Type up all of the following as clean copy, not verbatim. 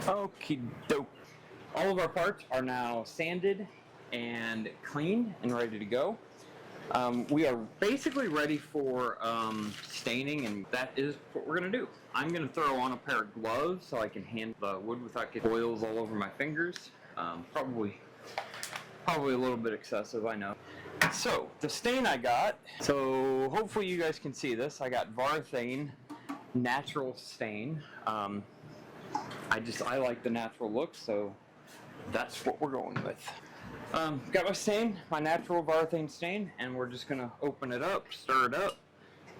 Okie doke. All of our parts are now sanded and cleaned and ready to go. We are basically ready for staining, and that is what we're going to do. I'm going to throw on a pair of gloves so I can handle the wood without getting oils all over my fingers. Probably a little bit excessive, I know. So, the stain I got, so hopefully you guys can see this. I got Varthane natural stain. I like the natural look, so that's what we're going with. Got my stain, my natural Varthane stain, and we're just gonna open it up, stir it up,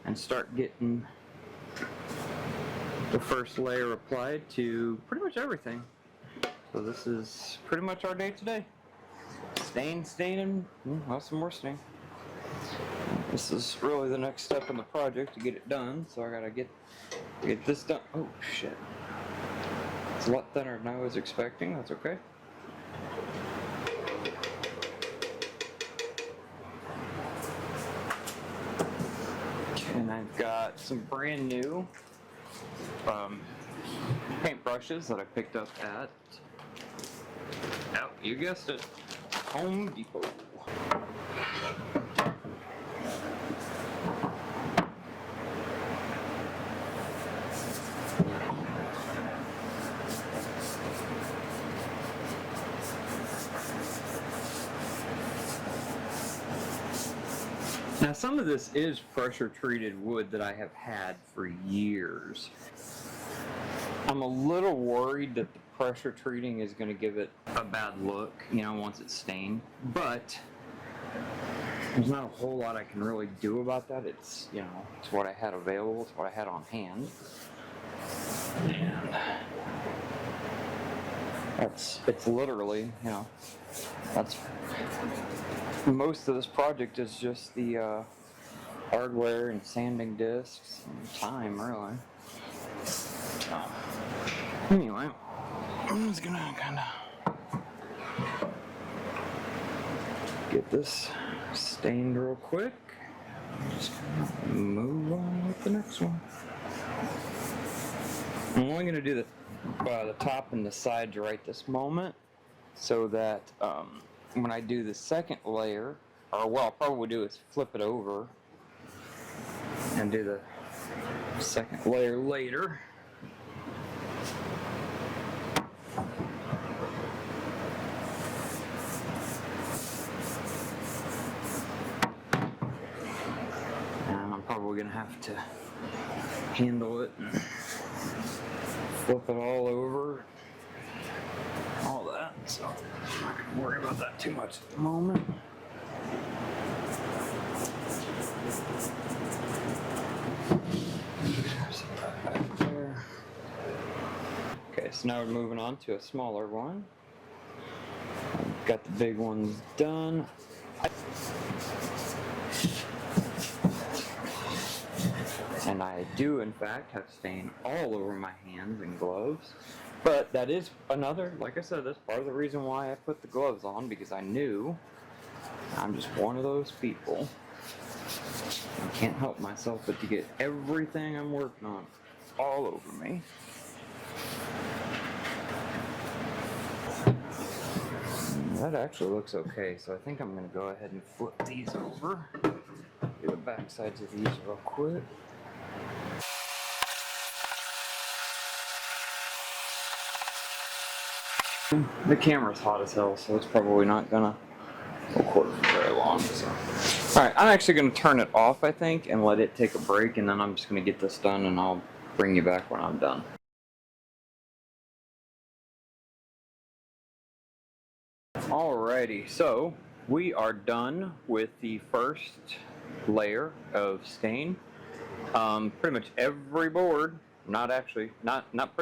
and start getting the first layer applied to pretty much everything. So this is pretty much our day today. Stain, and well, some more stain. This is really the next step in the project to get it done, so I gotta get this done. Oh shit. It's a lot thinner than I was expecting, that's okay. And I've got some brand new paint brushes that I picked up at, you guessed it, Home Depot. Now some of this is pressure treated wood that I have had for years. I'm a little worried that the pressure treating is going to give it a bad look, you know, once it's stained, but there's not a whole lot I can really do about that. It's, you know, it's what I had available, it's what I had on hand. And it's literally, you know, that's most of this project is just the hardware and sanding discs and time, really. Anyway, I'm just gonna kind of get this stained real quick. Just gonna move on with the next one. I'm only gonna do the top and the sides right this moment, so that when I do the second layer, or what I'll probably do is flip it over and do the second layer later. And I'm probably going to have to handle it and flip it all over. All that, so I'm not going to worry about that too much at the moment. Okay, so now we're moving on to a smaller one. Got the big ones done. And I do, in fact, have stain all over my hands and gloves. But that is another, like I said, that's part of the reason why I put the gloves on, because I knew I'm just one of those people. I can't help myself but to get everything I'm working on all over me. That actually looks okay, so I think I'm going to go ahead and flip these over. Do the back sides of these real quick. The camera's hot as hell, so it's probably not gonna record for very long. So. Alright, I'm actually gonna turn it off, I think, and let it take a break, and then I'm just gonna get this done, and I'll bring you back when I'm done. Alrighty, so we are done with the first layer of stain. Pretty much every board, not pretty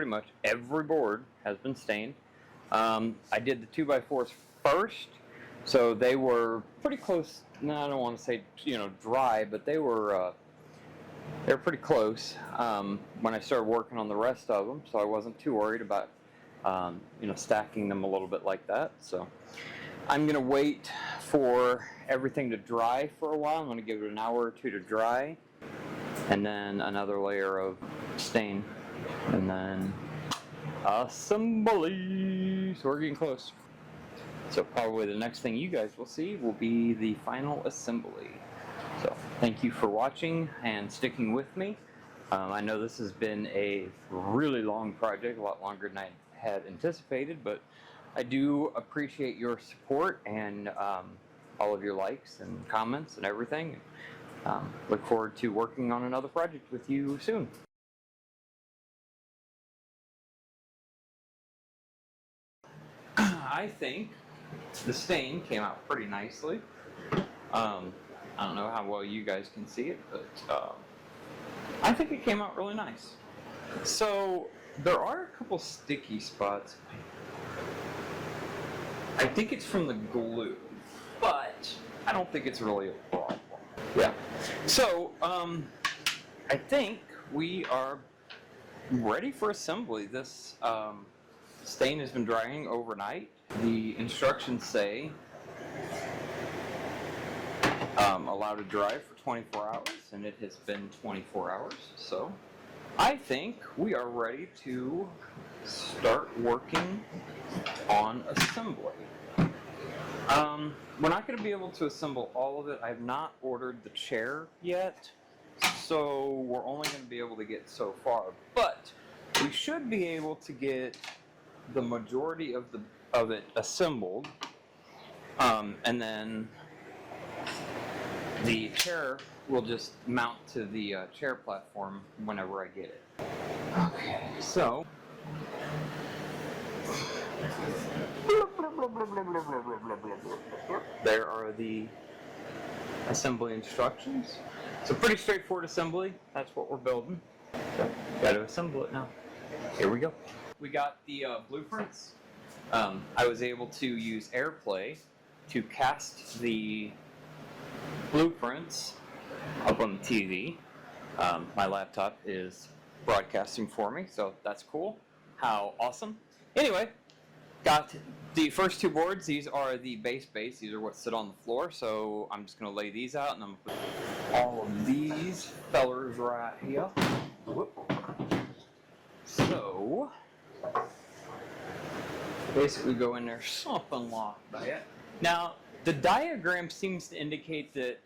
much, every board has been stained. I did the 2x4s first, so they were pretty close. No, I don't want to say, you know, dry, but they were pretty close when I started working on the rest of them, so I wasn't too worried about you know, stacking them a little bit like that. So I'm gonna wait for everything to dry for a while. I'm gonna give it an hour or two to dry, and then another layer of stain, and then assembly. So we're getting close. So probably the next thing you guys will see will be the final assembly. So thank you for watching and sticking with me. I know this has been a really long project, a lot longer than I had anticipated, but I do appreciate your support and all of your likes and comments and everything. Look forward to working on another project with you soon. I think the stain came out pretty nicely. I don't know how well you guys can see it, but I think it came out really nice. So there are a couple sticky spots. I think it's from the glue, but I don't think it's really a problem. Yeah. So I think we are ready for assembly. This stain has been drying overnight. The instructions say allowed to dry for 24 hours, and it has been 24 hours. So I think we are ready to start working on assembly. We're not going to be able to assemble all of it. I have not ordered the chair yet, so we're only going to be able to get so far. But we should be able to get the majority of it assembled, and then the chair will just mount to the chair platform whenever I get it. Okay, so there are the assembly instructions. It's a pretty straightforward assembly. That's what we're building. So, got to assemble it now. Here we go. We got the blueprints. I was able to use AirPlay to cast the blueprints up on the TV. My laptop is broadcasting for me, so that's cool. How awesome. Anyway, got the first two boards. These are the base. These are what sit on the floor, so I'm just going to lay these out, and I'm going to put all of these fellers right here. Whoop. So basically go in there something like that. Now, the diagram seems to indicate that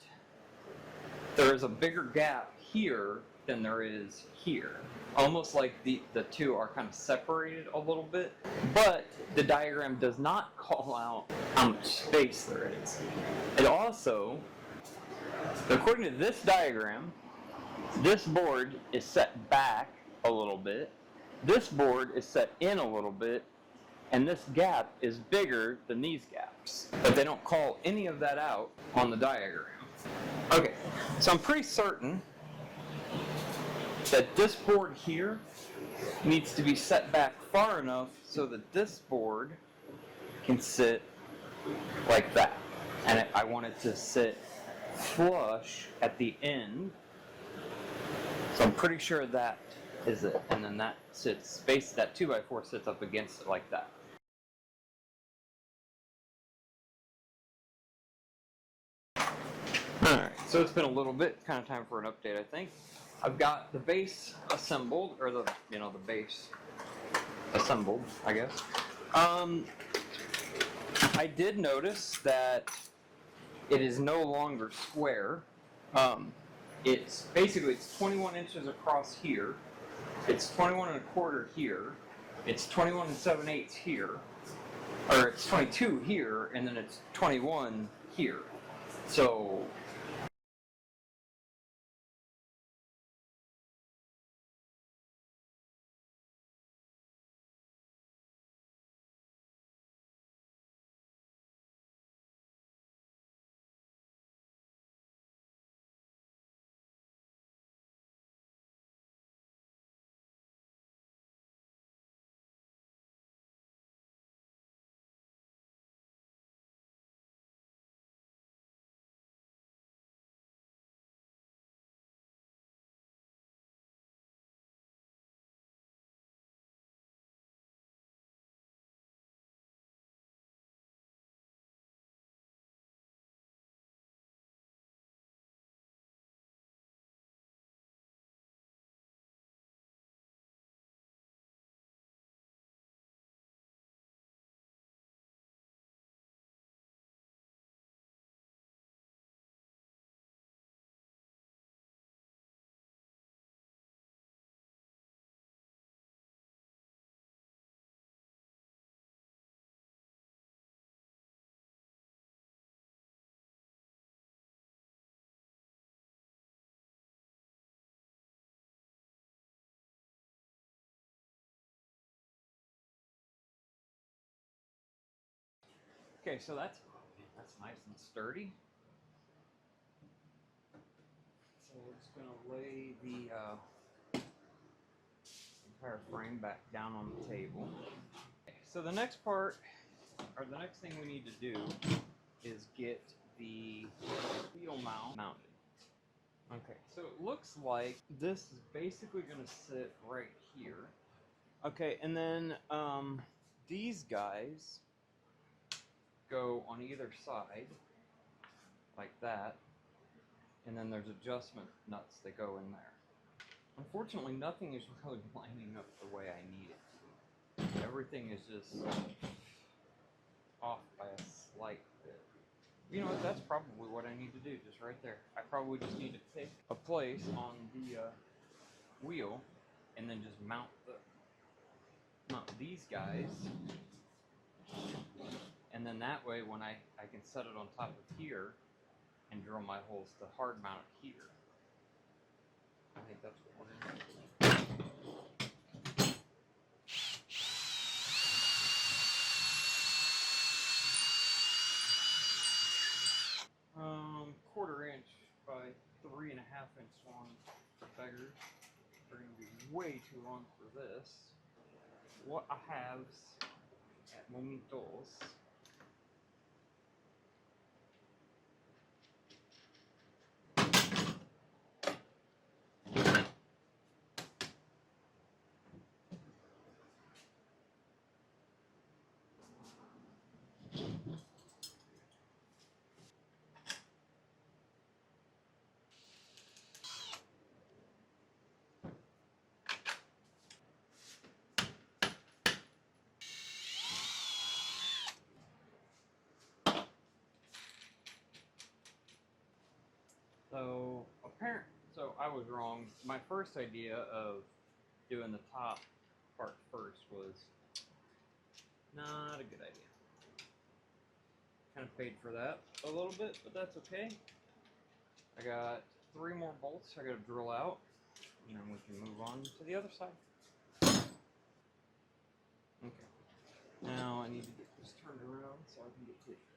there is a bigger gap here than there is here. Almost like the two are kind of separated a little bit, but the diagram does not call out how much space there is. It also, according to this diagram, this board is set back a little bit, this board is set in a little bit, and this gap is bigger than these gaps. But they don't call any of that out on the diagram. Okay, so I'm pretty certain that this board here needs to be set back far enough so that this board can sit like that. And I want it to sit flush at the end. So I'm pretty sure that is it. And then that sits, that 2x4 sits up against it like that. Alright, so it's been a little bit, kind of time for an update, I think. I've got the base assembled, or the base assembled, I guess. I did notice that it is no longer square. It's 21 inches across here. It's 21 1/4 here. It's 21 7/8 here. Or it's 22 here, and then it's 21 here. So Okay, so that's nice and sturdy. So we're just gonna lay the entire frame back down on the table. So the next part, or the next thing we need to do, is get the wheel mount mounted. Okay, so it looks like this is basically going to sit right here. Okay, and then these guys go on either side, like that, and then there's adjustment nuts that go in there. Unfortunately, nothing is really lining up the way I need it. Everything is just off by a slight bit. You know what, that's probably what I need to do, just right there. I probably just need to pick a place on the wheel and then just mount these guys, and then that way when I can set it on top of here and drill my holes to hard mount it here. I think that's what we're going to do. 1/4 inch by 3.5 inch long beggars are going to be way too long for this. What I have at momentos. So I was wrong. My first idea of doing the top part first was not a good idea. Kind of paid for that a little bit, but that's okay. I got 3 more bolts I got to drill out, and then we can move on to the other side. Okay. Now I need to get this turned around so I can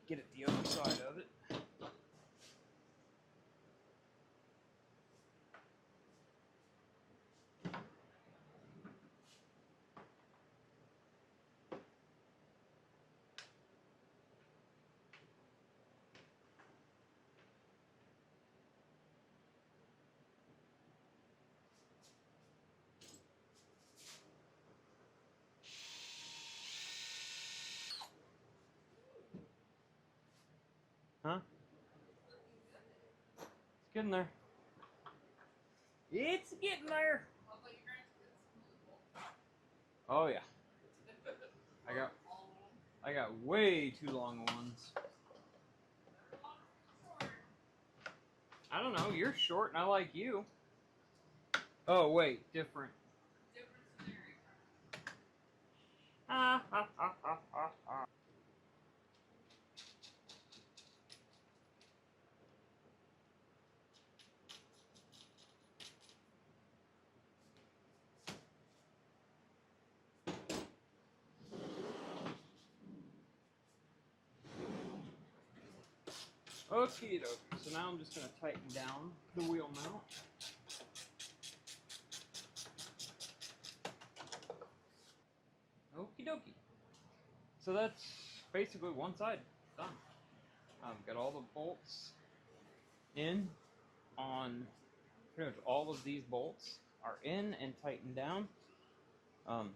get it the other side of it. Huh? It's getting there. It's getting there. Oh yeah. I got way too long ones. I don't know, you're short and I like you. Oh wait, different. Ha ha ha ha ha ha. Okie dokie. So now I'm just going to tighten down the wheel mount. Okie dokie. So that's basically one side done. I've got all the bolts in on pretty much all of these bolts are in and tightened down. Have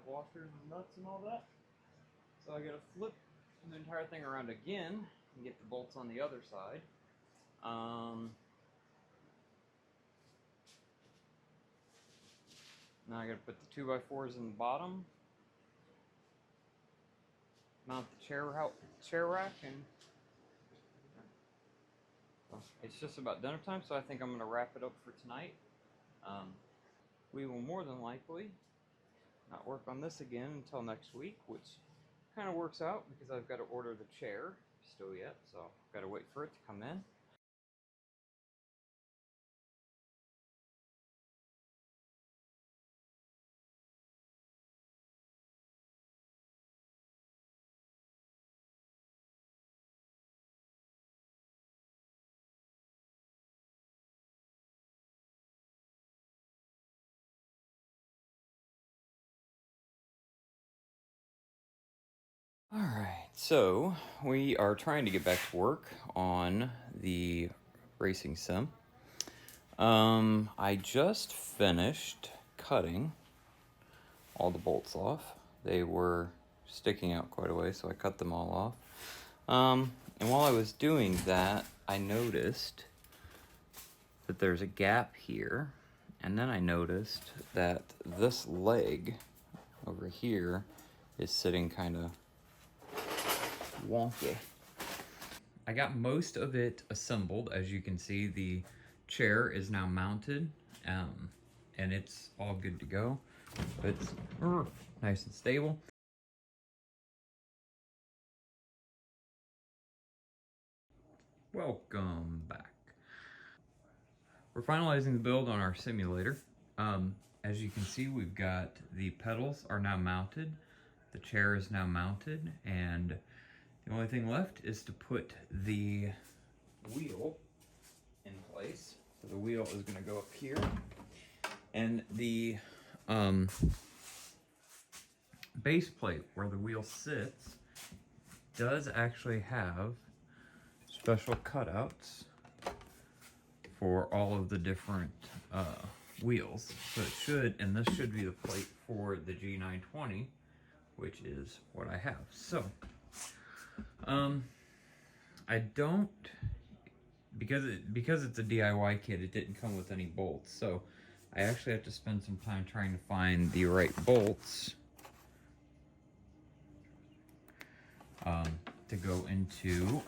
washers and nuts and all that. So I got to flip the entire thing around again and get the bolts on the other side. Now I got to put the 2x4s in the bottom, mount the chair rack, and well, it's just about dinner time, so I think I'm going to wrap it up for tonight. We will more than likely not work on this again until next week, which kind of works out because I've got to order the chair still yet, so I've got to wait for it to come in. All right, so we are trying to get back to work on the racing sim. I just finished cutting all the bolts off. They were sticking out quite a way, so I cut them all off. And while I was doing that, I noticed that there's a gap here, and then I noticed that this leg over here is sitting kind of wonky. I got most of it assembled. As you can see, the chair is now mounted, and it's all good to go. It's nice and stable. Welcome back. We're finalizing the build on our simulator. As you can see, we've got the pedals are now mounted, the chair is now mounted, and the only thing left is to put the wheel in place. So the wheel is going to go up here, and the base plate where the wheel sits does actually have special cutouts for all of the different wheels. So it should, and this should be the plate for the G920, which is what I have. So I don't, because it's a DIY kit, it didn't come with any bolts. So I actually have to spend some time trying to find the right bolts to go into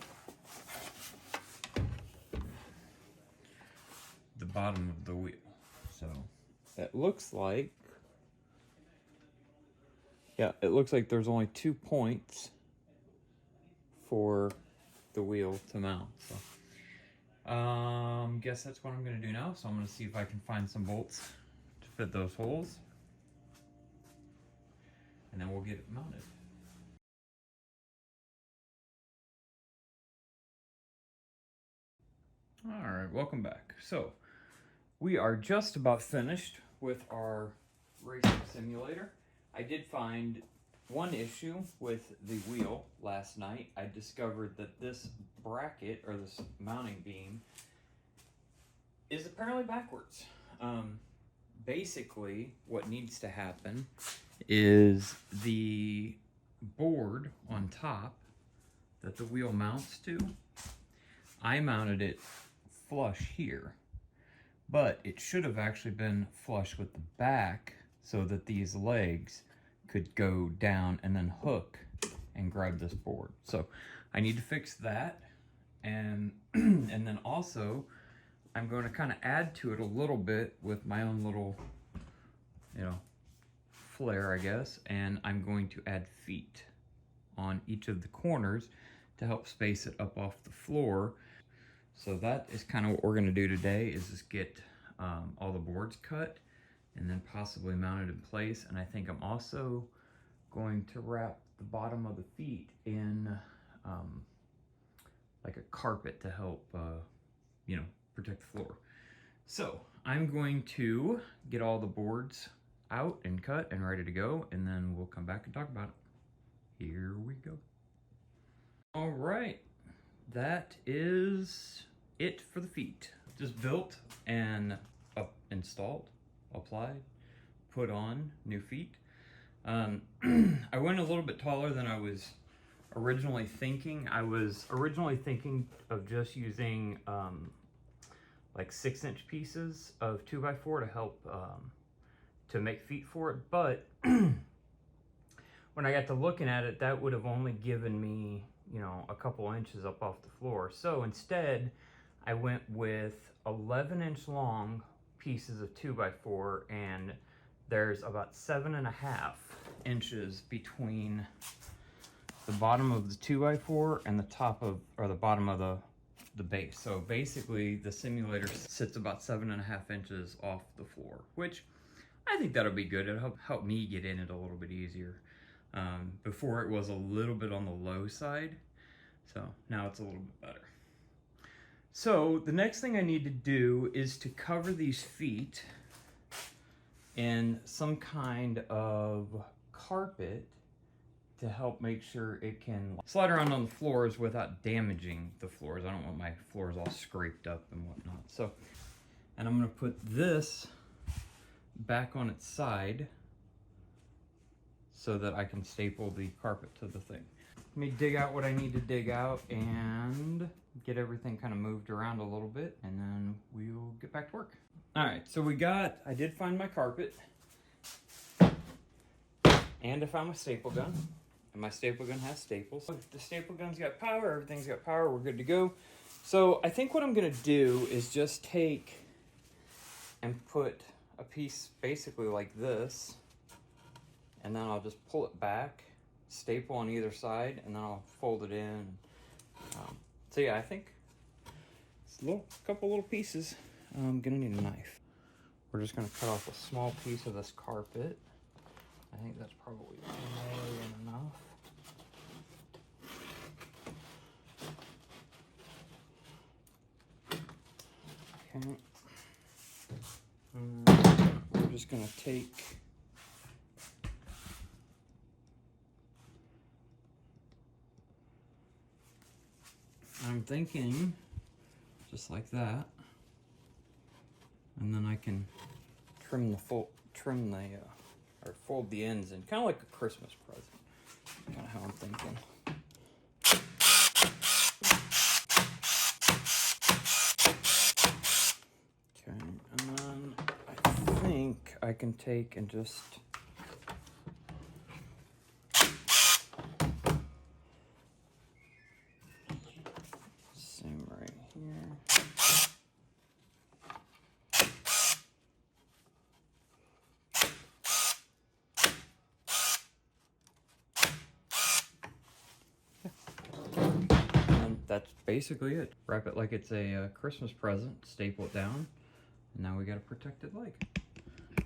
the bottom of the wheel. So it looks like, yeah, it looks like there's only 2 points for the wheel to mount. So guess that's what I'm gonna do now. So I'm gonna see if I can find some bolts to fit those holes, and then we'll get it mounted. All right, welcome back. So we are just about finished with our racing simulator. I did find one issue with the wheel last night. I discovered that this bracket, or this mounting beam, is apparently backwards. Basically, what needs to happen is the board on top that the wheel mounts to, I mounted it flush here, but it should have actually been flush with the back so that these legs could go down and then hook and grab this board. So I need to fix that, and and then also I'm going to kind of add to it a little bit with my own little, flair, I guess, and I'm going to add feet on each of the corners to help space it up off the floor. So that is kind of what we're going to do today, is just get all the boards cut and then possibly mounted in place. And I think I'm also going to wrap the bottom of the feet in like a carpet to help protect the floor. So I'm going to get all the boards out and cut and ready to go, and then we'll come back and talk about it. Here we go. All right, that is it for the feet. Just built and installed, applied, put on new feet. I went a little bit taller than I was originally thinking. I was originally thinking of just using like 6-inch pieces of 2x4 to help to make feet for it, but when I got to looking at it, that would have only given me, a couple inches up off the floor. So instead, I went with 11-inch long pieces of 2x4, and there's about 7.5 inches between the bottom of the 2x4 and the top of, or the bottom of the base. So basically the simulator sits about 7.5 inches off the floor, which I think that'll be good. It'll help me get in it a little bit easier. Before it was a little bit on the low side, so now it's a little bit better. So the next thing I need to do is to cover these feet in some kind of carpet to help make sure it can slide around on the floors without damaging the floors. I don't want my floors all scraped up and whatnot. So, and I'm gonna put this back on its side so that I can staple the carpet to the thing. Let me dig out what I need to dig out and get everything kind of moved around a little bit, and then we'll get back to work. All right, so I did find my carpet, and I found my staple gun, and my staple gun has staples. So the staple gun's got power, everything's got power, we're good to go. So I think what I'm gonna do is just take and put a piece basically like this, and then I'll just pull it back, staple on either side, and then I'll fold it in. So yeah, I think it's a couple little pieces. I'm gonna need a knife. We're just gonna cut off a small piece of this carpet. I think that's probably more than enough. Okay. We're just gonna take I'm thinking just like that, and then I can or fold the ends in, kind of like a Christmas present. Kind of how I'm thinking. Okay, and then I think I can take and just right here. And that's basically it. Wrap it like it's a Christmas present, staple it down, and now we got a protected leg.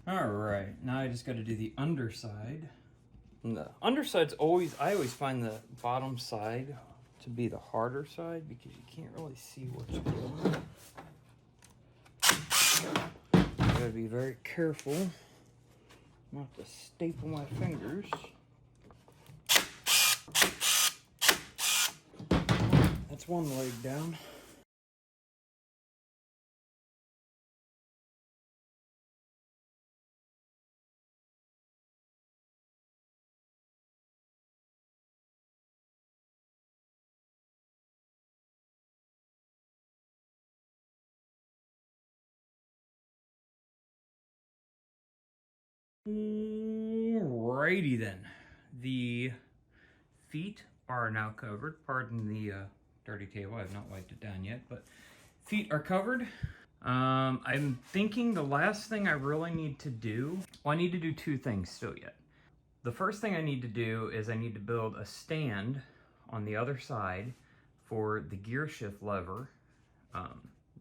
All right, now I just got to do the underside. And the underside's I always find the bottom side to be the harder side because you can't really see what you're doing. I gotta be very careful not to staple my fingers. That's one leg down. Alrighty then. The feet are now covered. Pardon the dirty table. I have not wiped it down yet, but feet are covered. I'm thinking the last thing I really need to do, well, I need to do two things still yet. The first thing I need to do is I need to build a stand on the other side for the gear shift lever,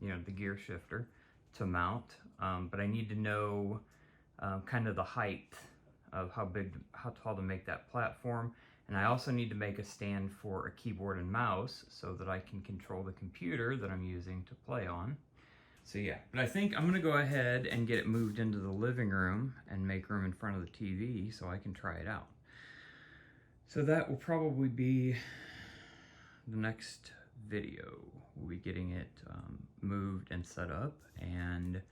you know, the gear shifter to mount, but I need to know kind of the height of how tall to make that platform. And I also need to make a stand for a keyboard and mouse so that I can control the computer that I'm using to play on. So yeah, but I think I'm gonna go ahead and get it moved into the living room and make room in front of the TV so I can try it out. So that will probably be the next video. We'll be getting it moved and set up and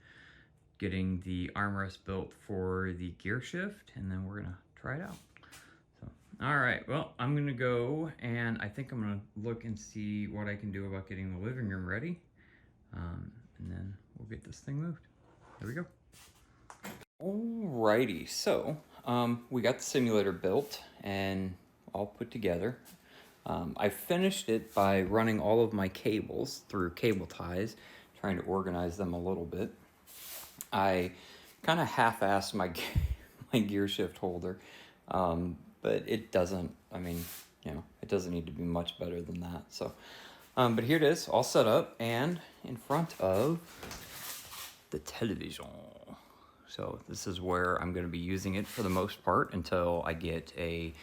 getting the armrest built for the gear shift, and then we're gonna try it out. So, all right, well, I'm gonna go and I think I'm gonna look and see what I can do about getting the living room ready. And then we'll get this thing moved. There we go. Alrighty, so we got the simulator built and all put together. I finished it by running all of my cables through cable ties, trying to organize them a little bit. I kind of half-assed my gear shift holder, but it doesn't, I mean, you know, it doesn't need to be much better than that. So, but here it is, all set up and in front of the television. So this is where I'm going to be using it for the most part until I get I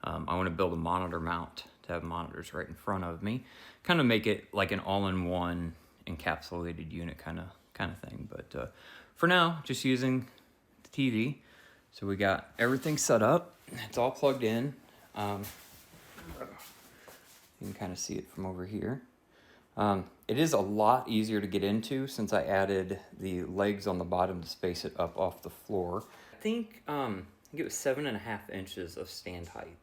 want to build a monitor mount to have monitors right in front of me. Kind of make it like an all-in-one encapsulated unit kind of thing. But for now, just using the TV. So we got everything set up. It's all plugged in. You can kind of see it from over here. It is a lot easier to get into since I added the legs on the bottom to space it up off the floor. I think it was 7.5 inches of stand height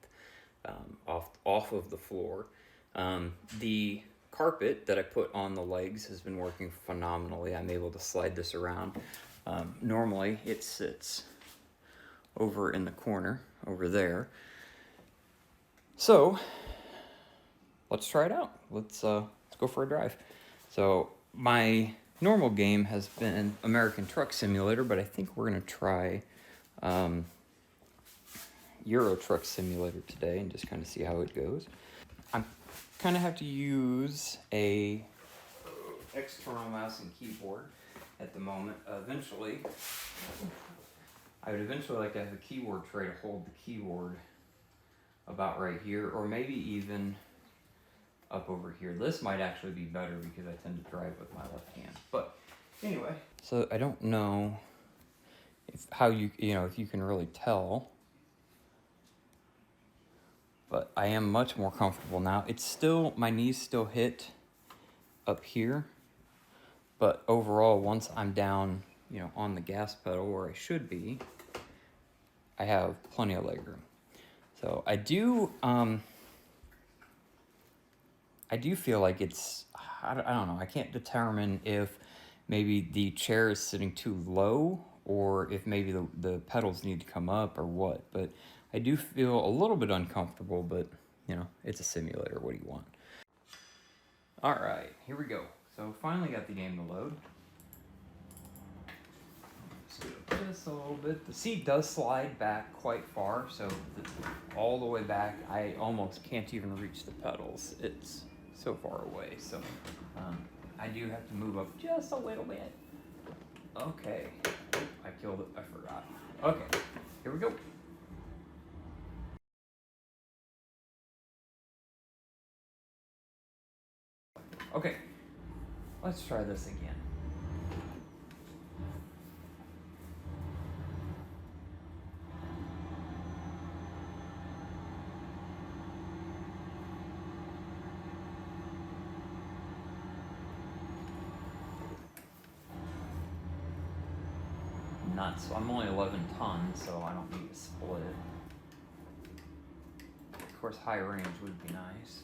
off of the floor. The carpet that I put on the legs has been working phenomenally. I'm able to slide this around. Normally it sits over in the corner over there. So let's try it out. Let's go for a drive. So my normal game has been American Truck Simulator, but I think we're gonna try Euro Truck Simulator today and just kind of see how it goes. I'm kind of have to use a external mouse and keyboard at the moment. Eventually, I would eventually like to have a keyboard tray to hold the keyboard about right here, or maybe even up over here. This might actually be better because I tend to drive with my left hand. But anyway, so I don't know if if you can really tell, but I am much more comfortable now. It's still, my knees still hit up here, but overall, once I'm down, on the gas pedal where I should be, I have plenty of legroom. So I do feel like it's, I don't know, I can't determine if maybe the chair is sitting too low or if maybe the pedals need to come up or what, but I do feel a little bit uncomfortable, but it's a simulator, what do you want? All right, here we go. So finally got the game to load. Scoot up just a little bit. The seat does slide back quite far, so all the way back, I almost can't even reach the pedals. It's so far away, so I do have to move up just a little bit. Okay, I killed it, I forgot. Okay, here we go. Okay, let's try this again. Nuts. I'm only 11 tons, so I don't need to split. Of course, high range would be nice.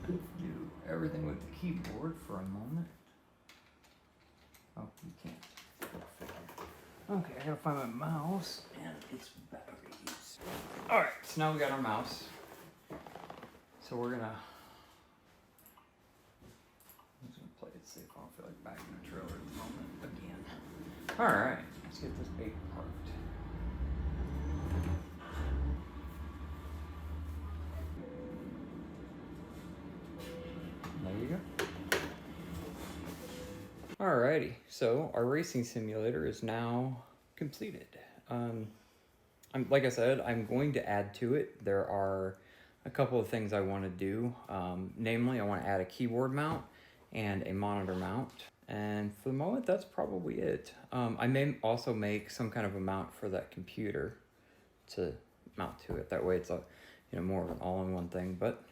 Do everything with the keyboard for a moment. Oh, you can't. Okay, I gotta find my mouse and its batteries. Alright, so now we got our mouse. So we're gonna. I'm just gonna play it safe. I don't feel like backing the trailer at the moment again. Alright, let's get this baby parked. There you go. Alrighty, so our racing simulator is now completed. Like I said, I'm going to add to it. There are a couple of things I want to do. Namely, I want to add a keyboard mount and a monitor mount. And for the moment, that's probably it. I may also make some kind of a mount for that computer to mount to it. That way it's a, more of an all-in-one thing. But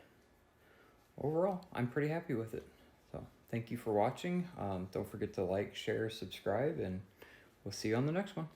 overall, I'm pretty happy with it. So thank you for watching. Don't forget to like, share, subscribe, and we'll see you on the next one.